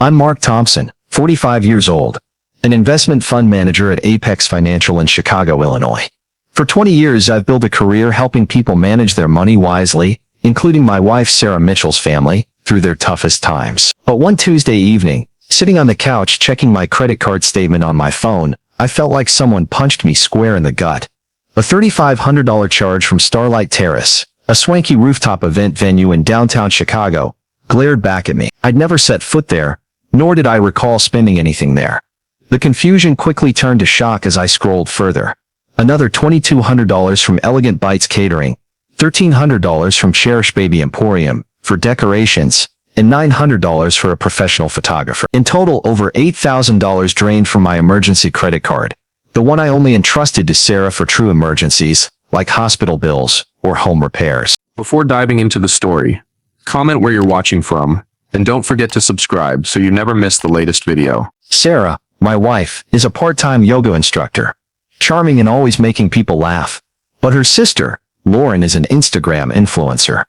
I'm Mark Thompson, 45 years old, an investment fund manager at Apex Financial in Chicago, Illinois. For 20 years, I've built a career helping people manage their money wisely, including my wife Sarah Mitchell's family, through their toughest times. But one Tuesday evening, sitting on the couch checking my credit card statement on my phone, I felt like someone punched me square in the gut. A $3,500 charge from Starlight Terrace, a swanky rooftop event venue in downtown Chicago, glared back at me. I'd never set foot there, nor did I recall spending anything there. The confusion quickly turned to shock as I scrolled further. Another $2,200 from Elegant Bites Catering, $1,300 from Cherish Baby Emporium for decorations, and $900 for a professional photographer. In total, over $8,000 drained from my emergency credit card, the one I only entrusted to Sarah for true emergencies, like hospital bills or home repairs. Before diving into the story, comment where you're watching from, and don't forget to subscribe so you never miss the latest video. Sarah, my wife, is a part-time yoga instructor, charming and always making people laugh. But her sister, Lauren, is an Instagram influencer,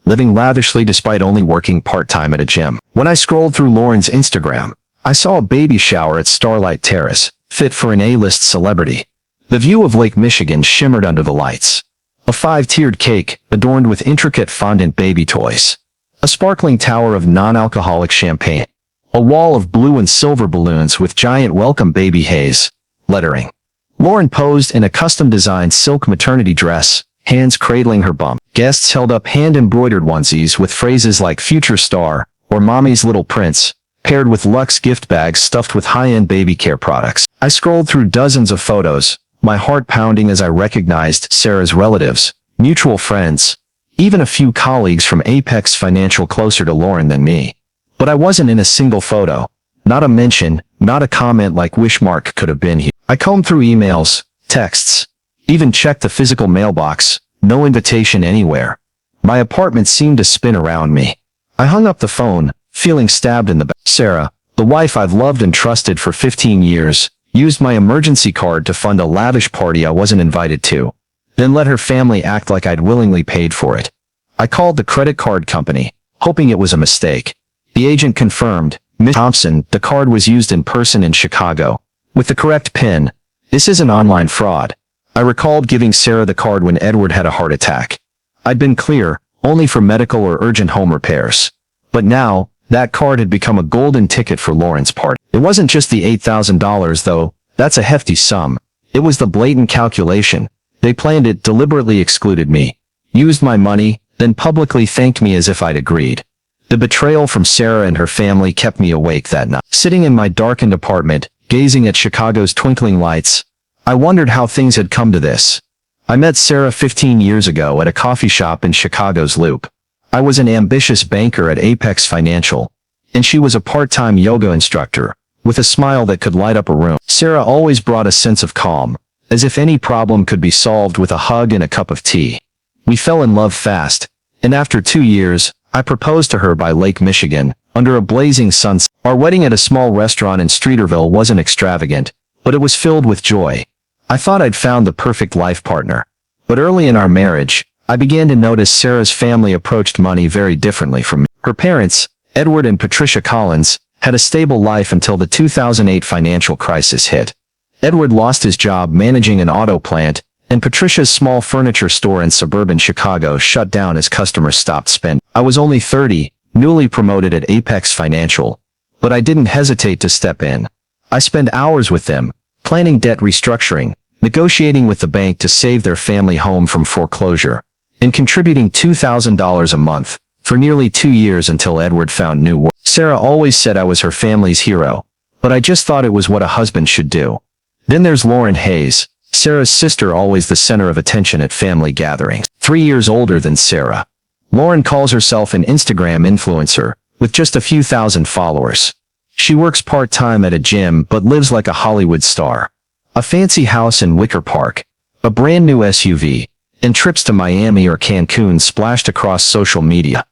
living lavishly despite only working part-time at a gym. When I scrolled through Lauren's Instagram, I saw a baby shower at Starlight Terrace, fit for an A-list celebrity. The view of Lake Michigan shimmered under the lights. A 5-tiered cake adorned with intricate fondant baby toys. A sparkling tower of non-alcoholic champagne. A wall of blue and silver balloons with giant "Welcome Baby Haze" lettering. Lauren posed in a custom-designed silk maternity dress, hands cradling her bum. Guests held up hand-embroidered onesies with phrases like "Future Star" or "Mommy's Little Prince," paired with luxe gift bags stuffed with high-end baby care products. I scrolled through dozens of photos, my heart pounding as I recognized Sarah's relatives, mutual friends, even a few colleagues from Apex Financial closer to Lauren than me. But I wasn't in a single photo. Not a mention, not a comment like "Wish Mark could have been here." I combed through emails, texts, even checked the physical mailbox. No invitation anywhere. My apartment seemed to spin around me. I hung up the phone, feeling stabbed in the back. Sarah, the wife I've loved and trusted for 15 years, used my emergency card to fund a lavish party I wasn't invited to, then let her family act like I'd willingly paid for it. I called the credit card company, hoping it was a mistake. The agent confirmed, "Ms. Thompson, the card was used in person in Chicago, with the correct PIN. This is an online fraud." I recalled giving Sarah the card when Edward had a heart attack. I'd been clear, only for medical or urgent home repairs. But now, that card had become a golden ticket for Lauren's party. It wasn't just the $8,000 though, that's a hefty sum. It was the blatant calculation. They planned it, deliberately excluded me, used my money, then publicly thanked me as if I'd agreed. The betrayal from Sarah and her family kept me awake that night. Sitting in my darkened apartment, gazing at Chicago's twinkling lights, I wondered how things had come to this. I met Sarah 15 years ago at a coffee shop in Chicago's Loop. I was an ambitious banker at Apex Financial, and she was a part-time yoga instructor, with a smile that could light up a room. Sarah always brought a sense of calm, as if any problem could be solved with a hug and a cup of tea. We fell in love fast, and after 2 years, I proposed to her by Lake Michigan, under a blazing sun. Our wedding at a small restaurant in Streeterville wasn't extravagant, but it was filled with joy. I thought I'd found the perfect life partner. But early in our marriage, I began to notice Sarah's family approached money very differently from me. Her parents, Edward and Patricia Collins, had a stable life until the 2008 financial crisis hit. Edward lost his job managing an auto plant, and Patricia's small furniture store in suburban Chicago shut down as customers stopped spending. I was only 30, newly promoted at Apex Financial, but I didn't hesitate to step in. I spent hours with them, planning debt restructuring, negotiating with the bank to save their family home from foreclosure, and contributing $2,000 a month for nearly 2 years until Edward found new work. Sarah always said I was her family's hero, but I just thought it was what a husband should do. Then there's Lauren Hayes, Sarah's sister, always the center of attention at family gatherings. 3 years older than Sarah, Lauren calls herself an Instagram influencer, with just a few thousand followers. She works part-time at a gym but lives like a Hollywood star. A fancy house in Wicker Park, a brand new SUV, and trips to Miami or Cancun splashed across social media.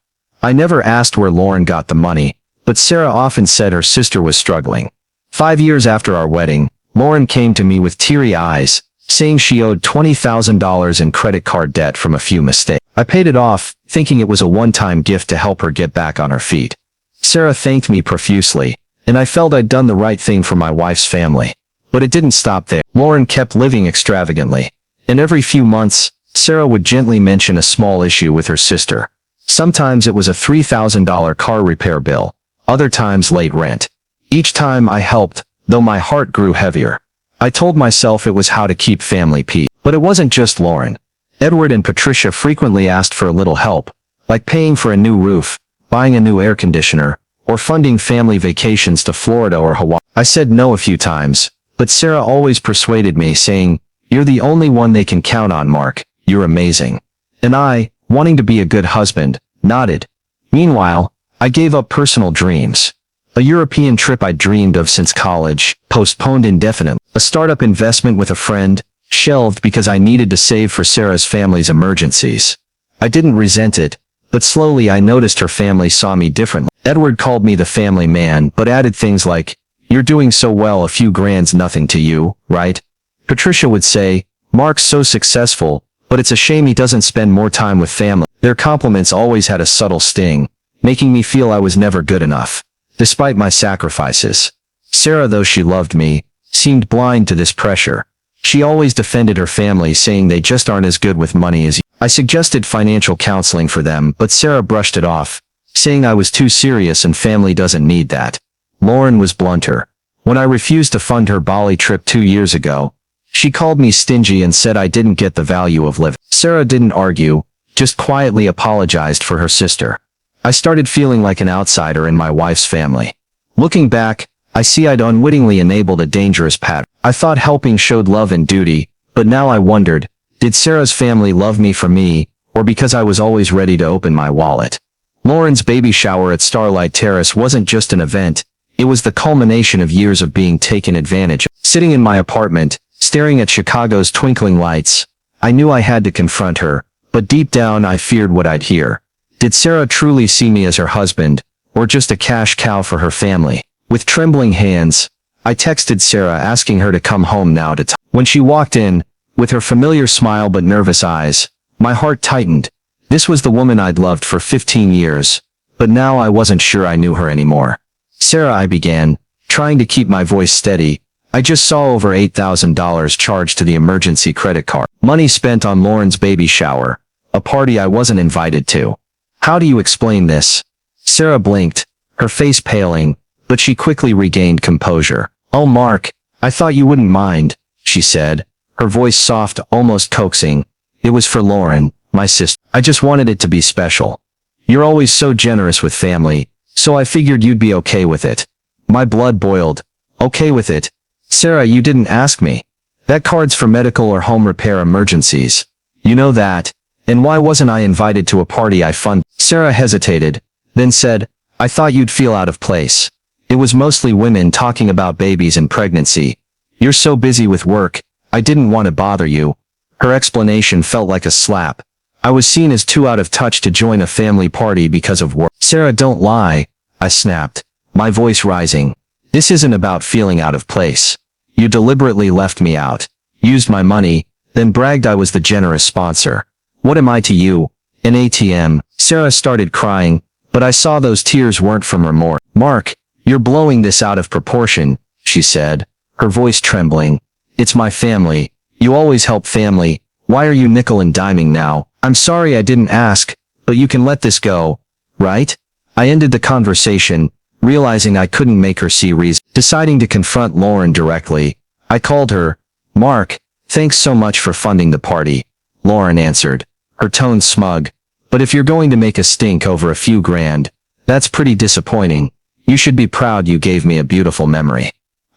I never asked where Lauren got the money, but Sarah often said her sister was struggling. 5 years after our wedding, Lauren came to me with teary eyes, saying she owed $20,000 in credit card debt from a few mistakes. I paid it off, thinking it was a one-time gift to help her get back on her feet. Sarah thanked me profusely, and I felt I'd done the right thing for my wife's family. But it didn't stop there. Lauren kept living extravagantly, and every few months, Sarah would gently mention a small issue with her sister. Sometimes it was a $3,000 car repair bill, other times late rent. Each time I helped, though my heart grew heavier. I told myself it was how to keep family peace. But it wasn't just Lauren. Edward and Patricia frequently asked for a little help, like paying for a new roof, buying a new air conditioner, or funding family vacations to Florida or Hawaii. I said no a few times, but Sarah always persuaded me, saying, "You're the only one they can count on, Mark. You're amazing." And I, wanting to be a good husband, nodded. Meanwhile, I gave up personal dreams. A European trip I'd dreamed of since college, postponed indefinitely. A startup investment with a friend, shelved because I needed to save for Sarah's family's emergencies. I didn't resent it, but slowly I noticed her family saw me differently. Edward called me the family man, but added things like, "You're doing so well, a few grand's nothing to you, right?" Patricia would say, "Mark's so successful, but it's a shame he doesn't spend more time with family." Their compliments always had a subtle sting, making me feel I was never good enough, despite my sacrifices. Sarah, though she loved me, seemed blind to this pressure. She always defended her family, saying they just aren't as good with money as you. I suggested financial counseling for them, but Sarah brushed it off, saying I was too serious and family doesn't need that. Lauren was blunter. When I refused to fund her Bali trip 2 years ago, she called me stingy and said I didn't get the value of living. Sarah didn't argue, just quietly apologized for her sister. I started feeling like an outsider in my wife's family. Looking back, I see I'd unwittingly enabled a dangerous pattern. I thought helping showed love and duty, but now I wondered, did Sarah's family love me for me, or because I was always ready to open my wallet? Lauren's baby shower at Starlight Terrace wasn't just an event, it was the culmination of years of being taken advantage of. Sitting in my apartment, staring at Chicago's twinkling lights, I knew I had to confront her, but deep down I feared what I'd hear. Did Sarah truly see me as her husband, or just a cash cow for her family? With trembling hands, I texted Sarah asking her to come home now to talk. When she walked in, with her familiar smile but nervous eyes, my heart tightened. This was the woman I'd loved for 15 years, but now I wasn't sure I knew her anymore. "Sarah," I began, trying to keep my voice steady, "I just saw over $8,000 charged to the emergency credit card. Money spent on Lauren's baby shower, a party I wasn't invited to. How do you explain this?" Sarah blinked, her face paling, but she quickly regained composure. "Oh, Mark, I thought you wouldn't mind," she said, her voice soft, almost coaxing. "It was for Lauren, my sister. I just wanted it to be special. You're always so generous with family, so I figured you'd be okay with it." My blood boiled. "Okay with it? Sarah, you didn't ask me. That card's for medical or home repair emergencies. You know that. And why wasn't I invited to a party I fund?" Sarah hesitated, then said, "I thought you'd feel out of place. It was mostly women talking about babies and pregnancy. You're so busy with work, I didn't want to bother you." Her explanation felt like a slap. I was seen as too out of touch to join a family party because of work. "Sarah, don't lie," I snapped, my voice rising. "This isn't about feeling out of place. You deliberately left me out, used my money, then bragged I was the generous sponsor. What am I to you? An ATM?" Sarah started crying, but I saw those tears weren't from remorse. "Mark, you're blowing this out of proportion," she said, her voice trembling. "It's my family. You always help family. Why are you nickel and diming now?" "I'm sorry I didn't ask, but you can let this go, right?" I ended the conversation, realizing I couldn't make her see reason. Deciding to confront Lauren directly, I called her. "Mark, thanks so much for funding the party," Lauren answered, her tone smug. "But if you're going to make a stink over a few grand, that's pretty disappointing. You should be proud you gave me a beautiful memory."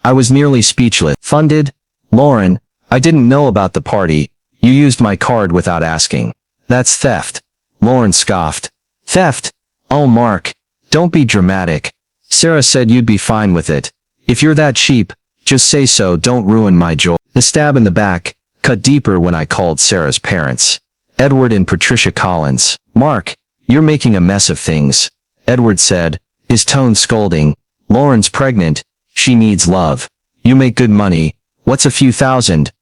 I was nearly speechless. "Funded? Lauren, I didn't know about the party. You used my card without asking. That's theft." Lauren scoffed. "Theft? Oh, Mark, don't be dramatic. Sarah said you'd be fine with it. If you're that cheap, just say so, don't ruin my joy." The stab in the back cut deeper when I called Sarah's parents. Edward and Patricia Collins. "Mark, you're making a mess of things," Edward said, his tone scolding. "Lauren's pregnant. She needs love. You make good money. What's a few thousand?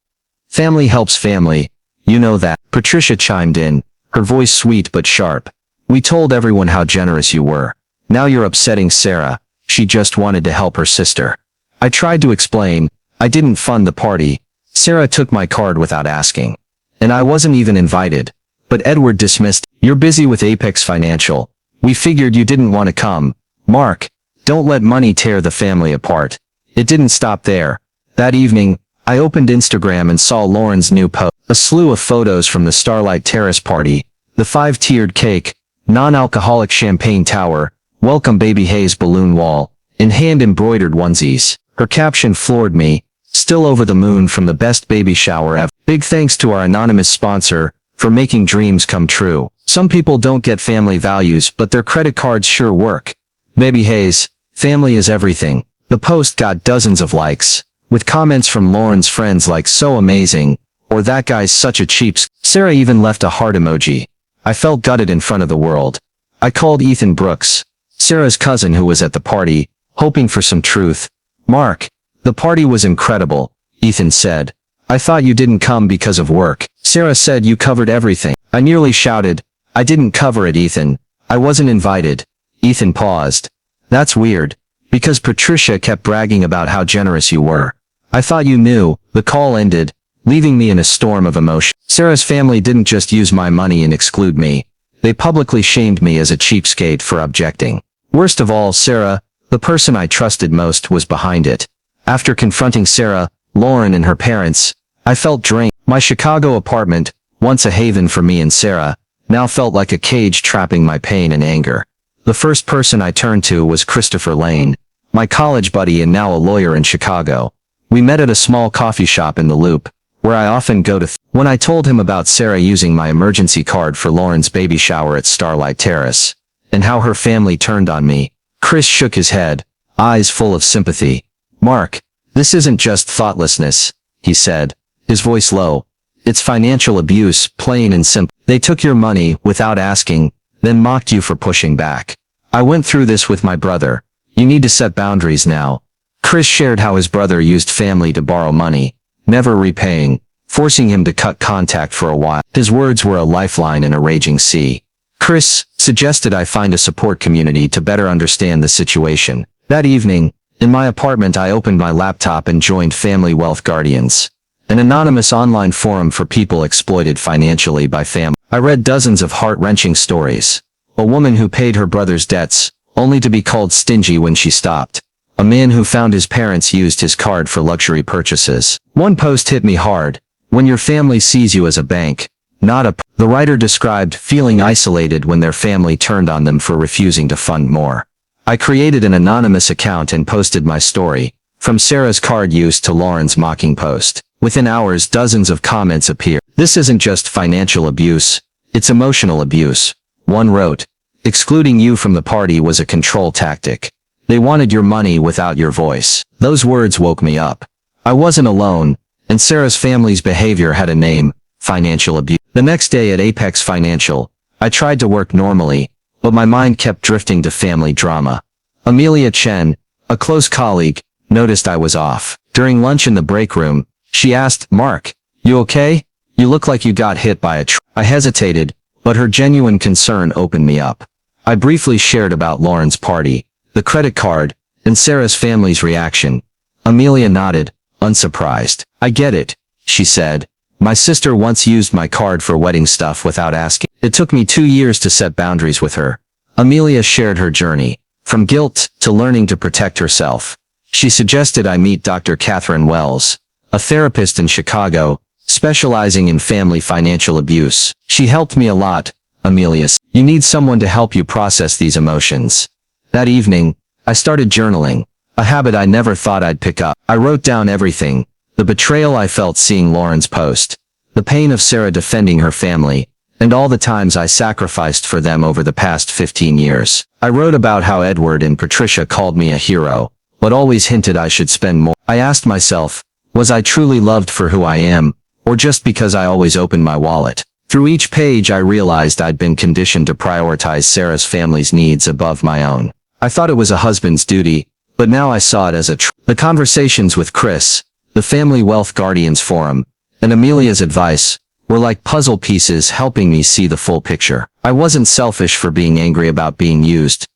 Family helps family. You know that." Patricia chimed in, her voice sweet but sharp. "We told everyone how generous you were. Now you're upsetting Sarah. She just wanted to help her sister. I tried to explain. I didn't fund the party. Sarah took my card without asking. And I wasn't even invited. But Edward dismissed. You're busy with Apex Financial. We figured you didn't want to come. Mark, don't let money tear the family apart. It didn't stop there. That evening, I opened Instagram and saw Lauren's new post. A slew of photos from the Starlight Terrace party. The 5-tiered cake, non-alcoholic champagne tower, welcome baby Hayes balloon wall, and hand-embroidered onesies. Her caption floored me. Still over the moon from the best baby shower ever. Big thanks to our anonymous sponsor for making dreams come true. Some people don't get family values, but their credit cards sure work. Baby Hayes, family is everything. The post got dozens of likes, with comments from Lauren's friends like so amazing, or that guy's such a cheap. Sarah even left a heart emoji. I felt gutted in front of the world. I called Ethan Brooks, Sarah's cousin who was at the party, hoping for some truth. Mark, the party was incredible, Ethan said. I thought you didn't come because of work. Sarah said you covered everything. I nearly shouted, I didn't cover it, Ethan. I wasn't invited. Ethan paused. That's weird, because Patricia kept bragging about how generous you were. I thought you knew. The call ended, leaving me in a storm of emotion. Sarah's family didn't just use my money and exclude me. They publicly shamed me as a cheapskate for objecting. Worst of all, Sarah, the person I trusted most, was behind it. After confronting Sarah, Lauren and her parents, I felt drained. My Chicago apartment, once a haven for me and Sarah, now felt like a cage trapping my pain and anger. The first person I turned to was Christopher Lane, my college buddy and now a lawyer in Chicago. We met at a small coffee shop in the Loop, where I often go to. When I told him about Sarah using my emergency card for Lauren's baby shower at Starlight Terrace, and how her family turned on me, Chris shook his head, eyes full of sympathy. Mark, this isn't just thoughtlessness, he said, his voice low. It's financial abuse, plain and simple. They took your money without asking, then mocked you for pushing back. I went through this with my brother. You need to set boundaries now. Chris shared how his brother used family to borrow money, never repaying, forcing him to cut contact for a while. His words were a lifeline in a raging sea. Chris suggested I find a support community to better understand the situation. That evening, in my apartment, I opened my laptop and joined Family Wealth Guardians, an anonymous online forum for people exploited financially by family. I read dozens of heart-wrenching stories. A woman who paid her brother's debts, only to be called stingy when she stopped. A man who found his parents used his card for luxury purchases. One post hit me hard. When your family sees you as a bank, not a... The writer described feeling isolated when their family turned on them for refusing to fund more. I created an anonymous account and posted my story, from Sarah's card use to Lauren's mocking post. Within hours, dozens of comments appeared. This isn't just financial abuse, it's emotional abuse. One wrote, excluding you from the party was a control tactic. They wanted your money without your voice. Those words woke me up. I wasn't alone, and Sarah's family's behavior had a name, financial abuse. The next day at Apex Financial, I tried to work normally, but my mind kept drifting to family drama. Amelia Chen, a close colleague, noticed I was off. During lunch in the break room, she asked, Mark, you okay? You look like you got hit by a truck. I hesitated, but her genuine concern opened me up. I briefly shared about Lauren's party, the credit card, and Sarah's family's reaction. Amelia nodded, unsurprised. I get it, she said. My sister once used my card for wedding stuff without asking. It took me 2 years to set boundaries with her. Amelia shared her journey, from guilt to learning to protect herself. She suggested I meet Dr. Catherine Wells, a therapist in Chicago, specializing in family financial abuse. She helped me a lot, Amelia said. You need someone to help you process these emotions. That evening, I started journaling, a habit I never thought I'd pick up. I wrote down everything, the betrayal I felt seeing Lauren's post, the pain of Sarah defending her family, and all the times I sacrificed for them over the past 15 years. I wrote about how Edward and Patricia called me a hero, but always hinted I should spend more. I asked myself, was I truly loved for who I am, or just because I always opened my wallet? Through each page I realized I'd been conditioned to prioritize Sarah's family's needs above my own. I thought it was a husband's duty, but now I saw it as the conversations with Chris, the Family Wealth Guardians forum, and Amelia's advice, were like puzzle pieces helping me see the full picture. I wasn't selfish for being angry about being used.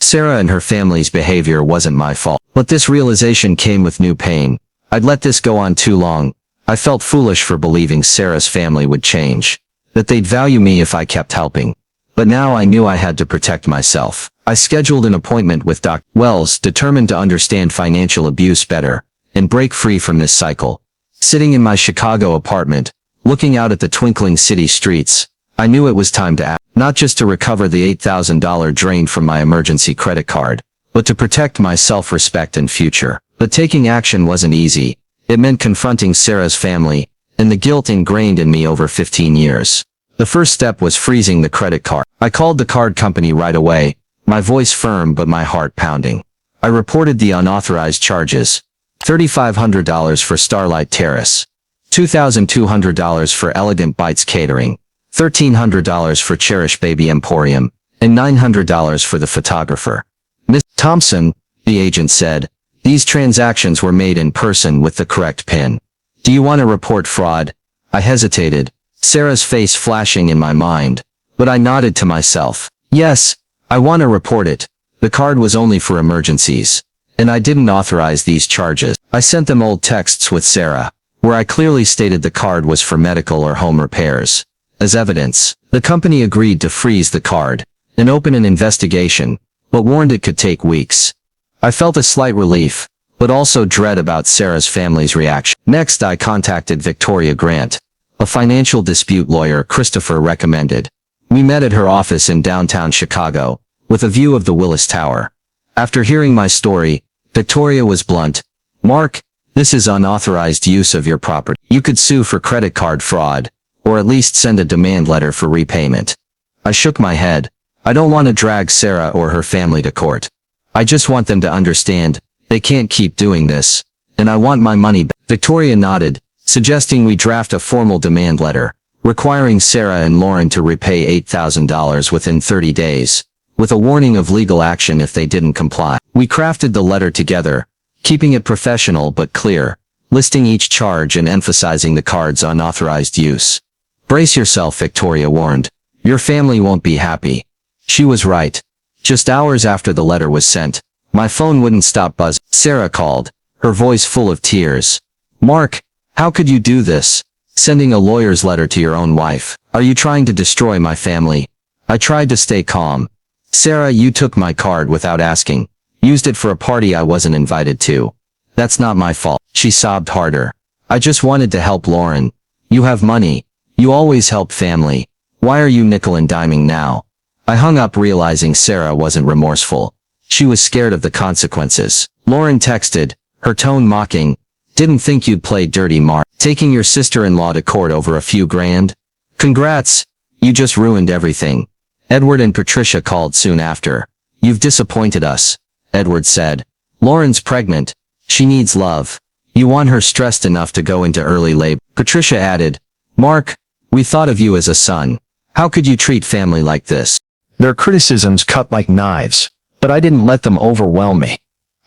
Sarah and her family's behavior wasn't my fault. But this realization came with new pain. I'd let this go on too long. I felt foolish for believing Sarah's family would change, that they'd value me if I kept helping. But now I knew I had to protect myself. I scheduled an appointment with Dr. Wells, determined to understand financial abuse better and break free from this cycle. Sitting in my Chicago apartment, looking out at the twinkling city streets, I knew it was time to act, not just to recover the $8,000 drained from my emergency credit card, but to protect my self-respect and future. But taking action wasn't easy. It meant confronting Sarah's family and the guilt ingrained in me over 15 years. The first step was freezing the credit card. I called the card company right away, my voice firm but my heart pounding. I reported the unauthorized charges. $3,500 for Starlight Terrace, $2,200 for Elegant Bites Catering, $1,300 for Cherish Baby Emporium, and $900 for the photographer. Miss Thompson, the agent said, these transactions were made in person with the correct PIN. Do you want to report fraud? I hesitated, Sarah's face flashing in my mind, but I nodded to myself. Yes, I want to report it. The card was only for emergencies, and I didn't authorize these charges. I sent them old texts with Sarah, where I clearly stated the card was for medical or home repairs. As evidence, the company agreed to freeze the card and open an investigation, but warned it could take weeks. I felt a slight relief, but also dread about Sarah's family's reaction. Next, I contacted Victoria Grant, a financial dispute lawyer Christopher recommended. We met at her office in downtown Chicago, with a view of the Willis Tower. After hearing my story, Victoria was blunt. Mark, this is unauthorized use of your property. You could sue for credit card fraud, or at least send a demand letter for repayment. I shook my head. I don't want to drag Sarah or her family to court. I just want them to understand, they can't keep doing this, and I want my money back. Victoria nodded, suggesting we draft a formal demand letter, requiring Sarah and Lauren to repay $8,000 within 30 days, with a warning of legal action if they didn't comply. We crafted the letter together, keeping it professional but clear, listing each charge and emphasizing the card's unauthorized use. Brace yourself, Victoria warned. Your family won't be happy. She was right. Just hours after the letter was sent, my phone wouldn't stop buzzing. Sarah called, her voice full of tears. Mark, how could you do this? Sending a lawyer's letter to your own wife. Are you trying to destroy my family? I tried to stay calm. Sarah, you took my card without asking. Used it for a party I wasn't invited to. That's not my fault. She sobbed harder. I just wanted to help Lauren. You have money. You always help family. Why are you nickel and diming now? I hung up realizing Sarah wasn't remorseful. She was scared of the consequences. Lauren texted, her tone mocking. Didn't think you'd play dirty, Mark. Taking your sister-in-law to court over a few grand? Congrats. You just ruined everything. Edward and Patricia called soon after. You've disappointed us, Edward said. Lauren's pregnant. She needs love. You want her stressed enough to go into early labor. Patricia added, Mark, we thought of you as a son. How could you treat family like this? Their criticisms cut like knives, but I didn't let them overwhelm me.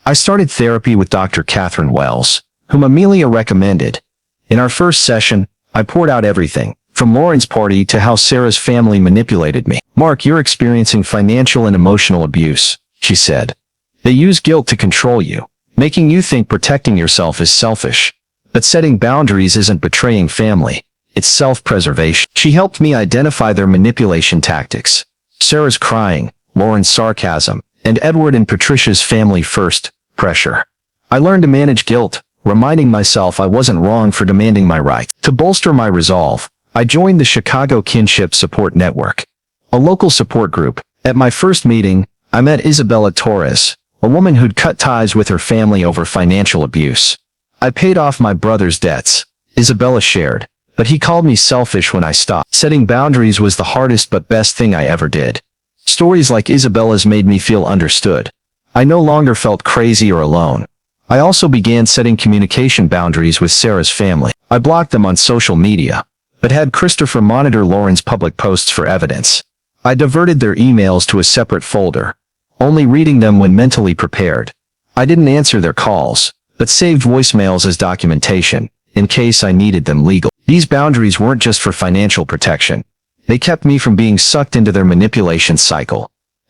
I started therapy with Dr. Catherine Wells, whom Amelia recommended. In our first session, I poured out everything, from Lauren's party to how Sarah's family manipulated me. Mark, you're experiencing financial and emotional abuse, she said. They use guilt to control you, making you think protecting yourself is selfish. But setting boundaries isn't betraying family. It's self-preservation. She helped me identify their manipulation tactics. Sarah's crying, Lauren's sarcasm, and Edward and Patricia's family first, pressure. I learned to manage guilt, reminding myself I wasn't wrong for demanding my rights. To bolster my resolve, I joined the Chicago Kinship Support Network, a local support group. At my first meeting, I met Isabella Torres, a woman who'd cut ties with her family over financial abuse. I paid off my brother's debts, Isabella shared, but he called me selfish when I stopped. Setting boundaries was the hardest but best thing I ever did. Stories like Isabella's made me feel understood. I no longer felt crazy or alone. I also began setting communication boundaries with Sarah's family. I blocked them on social media, but had Christopher monitor Lauren's public posts for evidence. I diverted their emails to a separate folder, only reading them when mentally prepared. I didn't answer their calls, but saved voicemails as documentation, in case I needed them legal. These boundaries weren't just for financial protection. They kept me from being sucked into their manipulation cycle.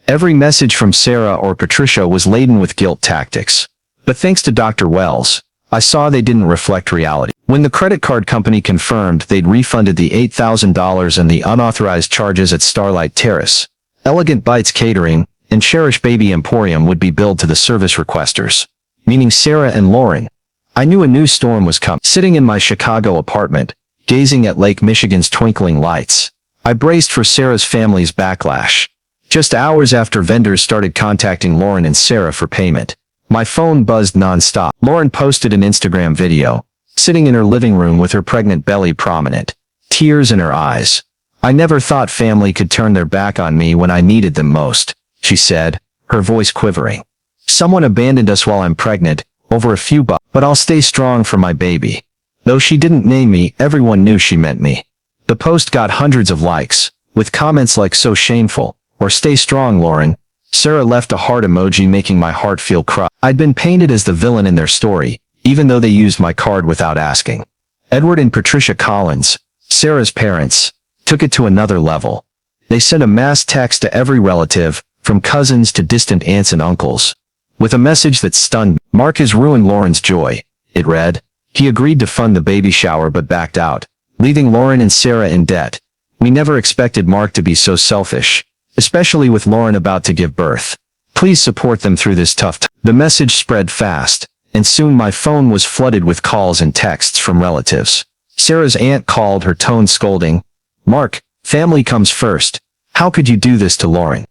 Every message from Sarah or Patricia was laden with guilt tactics. But thanks to Dr. Wells, I saw they didn't reflect reality. When the credit card company confirmed they'd refunded the $8,000 and the unauthorized charges at Starlight Terrace, Elegant Bites Catering, and Cherish Baby Emporium would be billed to the service requesters, meaning Sarah and Lauren, I knew a new storm was coming. Sitting in my Chicago apartment, gazing at Lake Michigan's twinkling lights, I braced for Sarah's family's backlash. Just hours after vendors started contacting Lauren and Sarah for payment, my phone buzzed nonstop. Lauren posted an Instagram video, sitting in her living room with her pregnant belly prominent, tears in her eyes. I never thought family could turn their back on me when I needed them most, she said, her voice quivering. Someone abandoned us while I'm pregnant, over a few bucks, but I'll stay strong for my baby. Though she didn't name me, everyone knew she meant me. The post got hundreds of likes, with comments like "so shameful," or "stay strong, Lauren." Sarah left a heart emoji making my heart feel crushed. I'd been painted as the villain in their story, even though they used my card without asking. Edward and Patricia Collins, Sarah's parents, took it to another level. They sent a mass text to every relative, from cousins to distant aunts and uncles, with a message that stunned me. "Mark has ruined Lauren's joy," it read. He agreed to fund the baby shower but backed out, leaving Lauren and Sarah in debt. "We never expected Mark to be so selfish, especially with Lauren about to give birth. Please support them through this tough time." The message spread fast, and soon my phone was flooded with calls and texts from relatives. Sarah's aunt called, her tone scolding. "Mark, family comes first. How could you do this to Lauren?"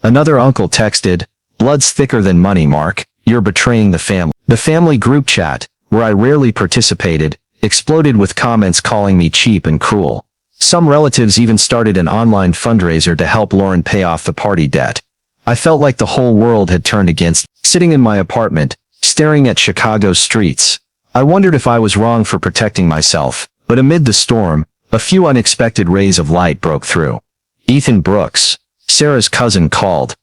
Another uncle texted, "Blood's thicker than money, Mark. You're betraying the family." The family group chat, where I rarely participated, exploded with comments calling me cheap and cruel. Some relatives even started an online fundraiser to help Lauren pay off the party debt. I felt like the whole world had turned against me. Sitting in my apartment, staring at Chicago's streets, I wondered if I was wrong for protecting myself, but amid the storm, a few unexpected rays of light broke through. Ethan Brooks, Sarah's cousin, called.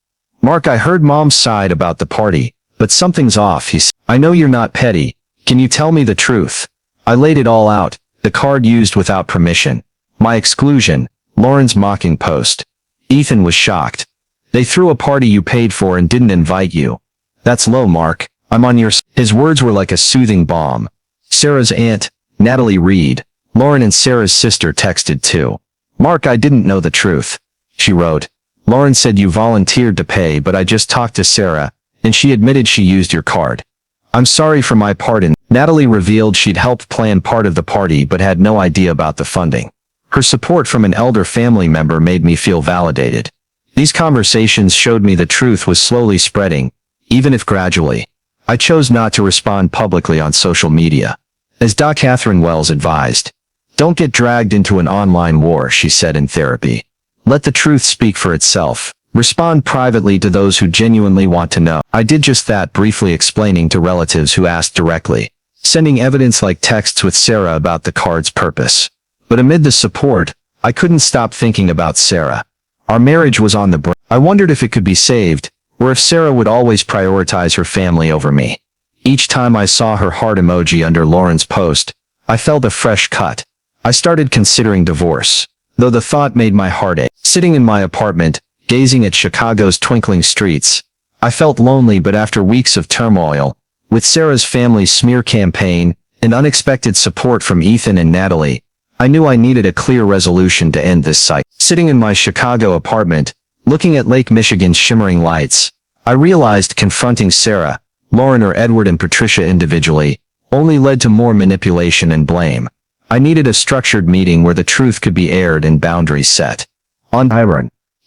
"Mark, I heard Mom's side about the party, but something's off," he said. "I know you're not petty. Can you tell me the truth?" I laid it all out, the card used without permission, my exclusion, Lauren's mocking post. Ethan was shocked. "They threw a party you paid for and didn't invite you. That's low, Mark. I'm on your side." His words were like a soothing balm. Sarah's aunt, Natalie Reed, Lauren and Sarah's sister, texted too. "Mark, I didn't know the truth," she wrote. "Lauren said you volunteered to pay, but I just talked to Sarah, and she admitted she used your card. I'm sorry for my part in." Natalie revealed she'd helped plan part of the party but had no idea about the funding. Her support from an elder family member made me feel validated. These conversations showed me the truth was slowly spreading, even if gradually. I chose not to respond publicly on social media. As Dr. Catherine Wells advised, "Don't get dragged into an online war," she said in therapy. "Let the truth speak for itself. Respond privately to those who genuinely want to know." I did just that, briefly explaining to relatives who asked directly, sending evidence like texts with Sarah about the card's purpose. But amid the support, I couldn't stop thinking about Sarah. Our marriage was on the brink. I wondered if it could be saved, or if Sarah would always prioritize her family over me. Each time I saw her heart emoji under Lauren's post, I felt a fresh cut. I started considering divorce, though the thought made my heart ache. Sitting in my apartment, gazing at Chicago's twinkling streets, I felt lonely, but after weeks of turmoil, with Sarah's family's smear campaign and unexpected support from Ethan and Natalie, I knew I needed a clear resolution to end this cycle. Sitting in my Chicago apartment, looking at Lake Michigan's shimmering lights, I realized confronting Sarah, Lauren, or Edward and Patricia individually only led to more manipulation and blame. I needed a structured meeting where the truth could be aired and boundaries set. On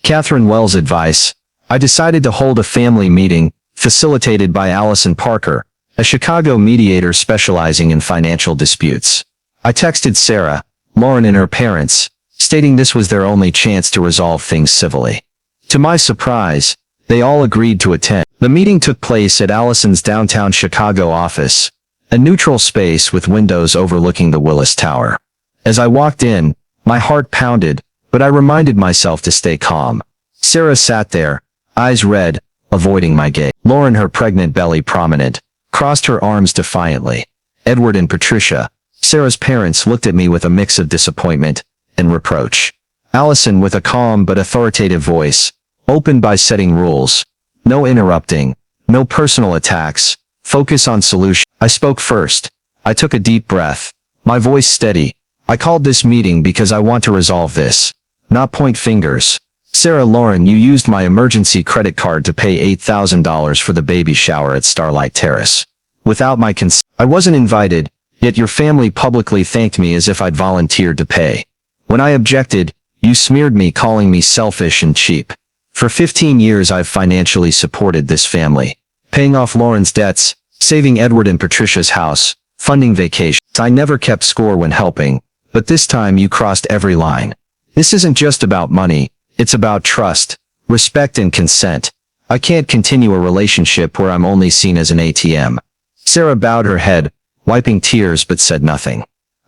Catherine Wells' advice, I decided to hold a family meeting, facilitated by Allison Parker, a Chicago mediator specializing in financial disputes. I texted Sarah, Lauren, and her parents, stating this was their only chance to resolve things civilly. To my surprise, they all agreed to attend. The meeting took place at Allison's downtown Chicago office, a neutral space with windows overlooking the Willis Tower. As I walked in, my heart pounded, but I reminded myself to stay calm. Sarah sat there, eyes red, avoiding my gaze. Lauren, her pregnant belly prominent, crossed her arms defiantly. Edward and Patricia, Sarah's parents, looked at me with a mix of disappointment and reproach. Allison, with a calm but authoritative voice, Open by setting rules. No interrupting. No personal attacks. Focus on solution. I spoke first. I took a deep breath. My voice steady. I called this meeting because I want to resolve this. Not point fingers. Sarah Lauren, you used my emergency credit card to pay $8,000 for the baby shower at Starlight Terrace. Without my consent. I wasn't invited, yet your family publicly thanked me as if I'd volunteered to pay. When I objected, you smeared me, calling me selfish and cheap. For 15 years I've financially supported this family, paying off Lauren's debts, saving Edward and Patricia's house, funding vacations. I never kept score when helping, but this time you crossed every line. This isn't just about money, it's about trust, respect and consent. I can't continue a relationship where I'm only seen as an ATM. Sarah bowed her head, wiping tears, but said nothing.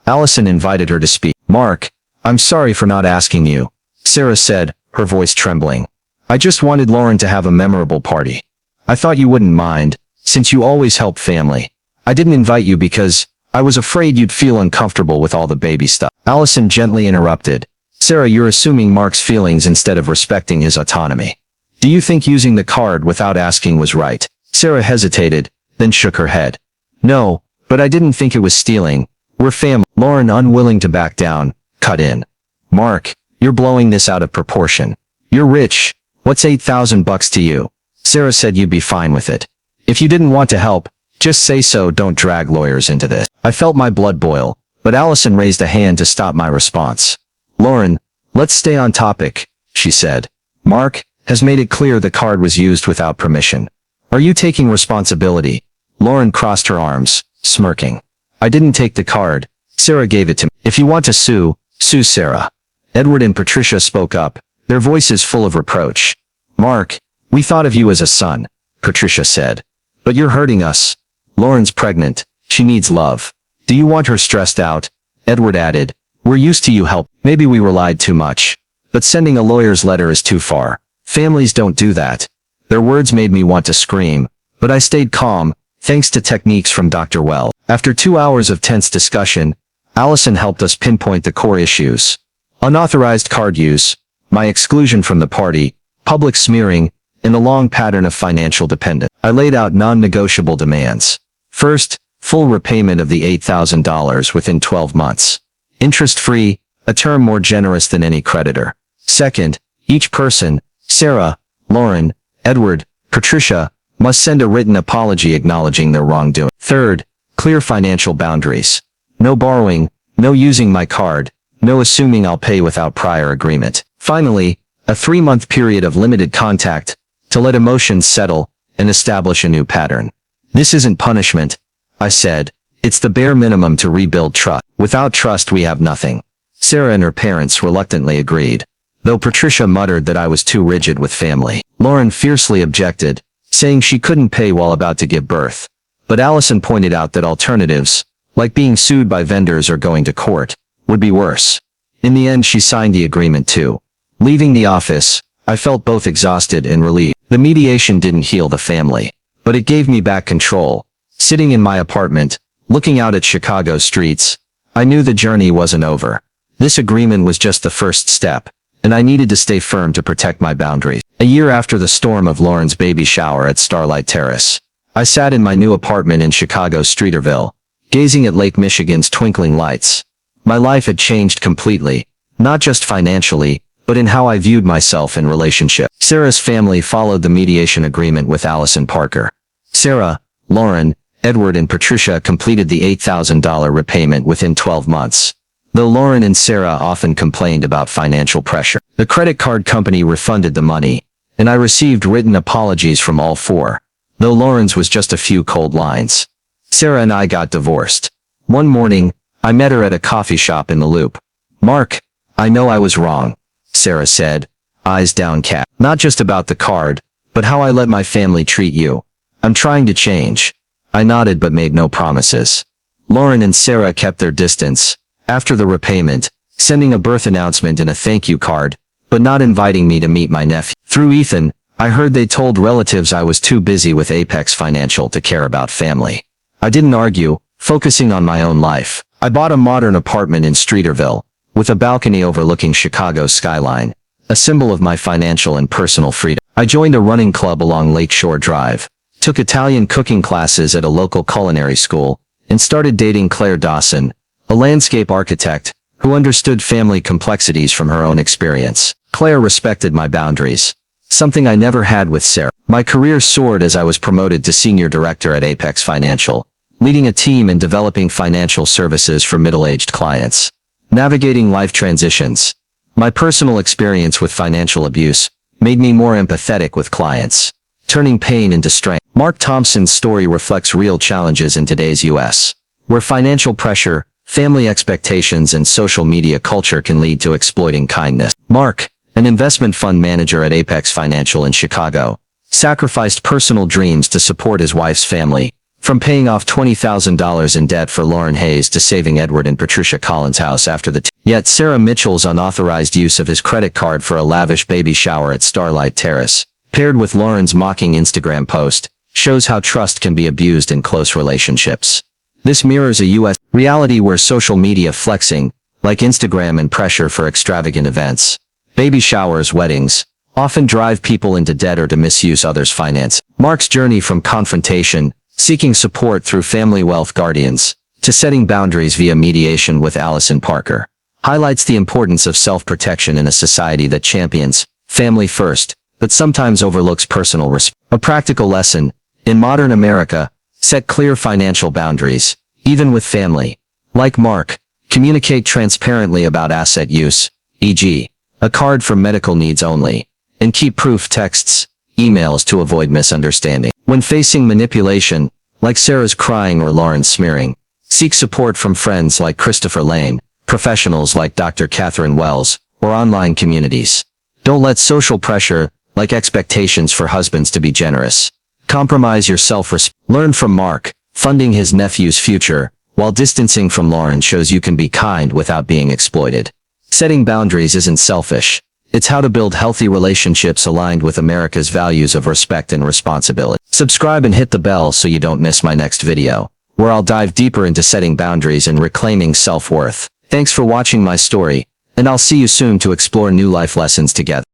Allison invited her to speak. Mark, I'm sorry for not asking you, Sarah said, her voice trembling. I just wanted Lauren to have a memorable party. I thought you wouldn't mind, since you always help family. I didn't invite you because I was afraid you'd feel uncomfortable with all the baby stuff. Allison gently interrupted. Sarah, you're assuming Mark's feelings instead of respecting his autonomy. Do you think using the card without asking was right? Sarah hesitated, then shook her head. No, but I didn't think it was stealing. We're family. Lauren, unwilling to back down, cut in. Mark, you're blowing this out of proportion. You're rich. What's $8,000 to you? Sarah said you'd be fine with it. If you didn't want to help, just say so. Don't drag lawyers into this. I felt my blood boil, but Allison raised a hand to stop my response. Lauren, let's stay on topic, she said. Mark has made it clear the card was used without permission. Are you taking responsibility? Lauren crossed her arms, smirking. I didn't take the card. Sarah gave it to me. If you want to sue, sue Sarah. Edward and Patricia spoke up, their voices full of reproach. Mark, we thought of you as a son, Patricia said. But you're hurting us. Lauren's pregnant. She needs love. Do you want her stressed out? Edward added. We're used to you help. Maybe we relied too much. But sending a lawyer's letter is too far. Families don't do that. Their words made me want to scream, but I stayed calm, thanks to techniques from Dr. Well. After 2 hours of tense discussion, Allison helped us pinpoint the core issues. Unauthorized card use, my exclusion from the party, public smearing, and a long pattern of financial dependence. I laid out non-negotiable demands. First, full repayment of the $8,000 within 12 months. Interest-free, a term more generous than any creditor. Second, each person, Sarah, Lauren, Edward, Patricia, must send a written apology acknowledging their wrongdoing. Third, clear financial boundaries. No borrowing, no using my card, no assuming I'll pay without prior agreement. Finally, a 3-month period of limited contact to let emotions settle and establish a new pattern. This isn't punishment, I said. It's the bare minimum to rebuild trust. Without trust we have nothing. Sarah and her parents reluctantly agreed, though Patricia muttered that I was too rigid with family. Lauren fiercely objected, saying she couldn't pay while about to give birth. But Allison pointed out that alternatives, like being sued by vendors or going to court, would be worse. In the end she signed the agreement too. Leaving the office, I felt both exhausted and relieved. The mediation didn't heal the family, but it gave me back control. Sitting in my apartment, looking out at Chicago streets, I knew the journey wasn't over. This agreement was just the first step, and I needed to stay firm to protect my boundaries. A year after the storm of Lauren's baby shower at Starlight Terrace, I sat in my new apartment in Chicago's Streeterville, gazing at Lake Michigan's twinkling lights. My life had changed completely, not just financially, but in how I viewed myself in relationship. Sarah's family followed the mediation agreement with Allison Parker. Sarah, Lauren, Edward and Patricia completed the $8,000 repayment within 12 months. Though Lauren and Sarah often complained about financial pressure, the credit card company refunded the money, and I received written apologies from all four, though Lauren's was just a few cold lines. Sarah and I got divorced. One morning, I met her at a coffee shop in the Loop. Mark, I know I was wrong, Sarah said, eyes downcast. Not just about the card, but how I let my family treat you. I'm trying to change. I nodded but made no promises. Lauren and Sarah kept their distance, after the repayment, sending a birth announcement and a thank you card, but not inviting me to meet my nephew. Through Ethan, I heard they told relatives I was too busy with Apex Financial to care about family. I didn't argue, focusing on my own life. I bought a modern apartment in Streeterville, with a balcony overlooking Chicago's skyline. a symbol of my financial and personal freedom. I joined a running club along Lakeshore Drive, took Italian cooking classes at a local culinary school, and started dating Claire Dawson, a landscape architect who understood family complexities from her own experience. Claire respected my boundaries, something I never had with Sarah. My career soared as I was promoted to senior director at Apex Financial, leading a team and developing financial services for middle-aged clients. Navigating life transitions. My personal experience with financial abuse made me more empathetic with clients, turning pain into strength. Mark Thompson's story reflects real challenges in today's U.S., where financial pressure, family expectations, and social media culture can lead to exploiting kindness. Mark, an investment fund manager at Apex Financial in Chicago, sacrificed personal dreams to support his wife's family, from paying off $20,000 in debt for Lauren Hayes to saving Edward and Patricia Collins' house after the Yet Sarah Mitchell's unauthorized use of his credit card for a lavish baby shower at Starlight Terrace, paired with Lauren's mocking Instagram post, shows how trust can be abused in close relationships. This mirrors a U.S. reality where social media flexing, like Instagram, and pressure for extravagant events, baby showers, weddings, often drive people into debt or to misuse others' finance. Mark's journey from confrontation, seeking support through family wealth guardians, to setting boundaries via mediation with Allison Parker, highlights the importance of self-protection in a society that champions family first, but sometimes overlooks personal respect. A practical lesson: in modern America, set clear financial boundaries, even with family. Like Mark, communicate transparently about asset use, e.g., a card for medical needs only, and keep proof texts, emails to avoid misunderstanding. When facing manipulation, like Sarah's crying or Lauren's smearing, seek support from friends like Christopher Lane, professionals like Dr. Catherine Wells, or online communities. Don't let social pressure, like expectations for husbands to be generous, compromise your self-respect. Learn from Mark, funding his nephew's future, while distancing from Lauren, shows you can be kind without being exploited. Setting boundaries isn't selfish. It's how to build healthy relationships aligned with America's values of respect and responsibility. Subscribe and hit the bell so you don't miss my next video, where I'll dive deeper into setting boundaries and reclaiming self-worth. Thanks for watching my story, and I'll see you soon to explore new life lessons together.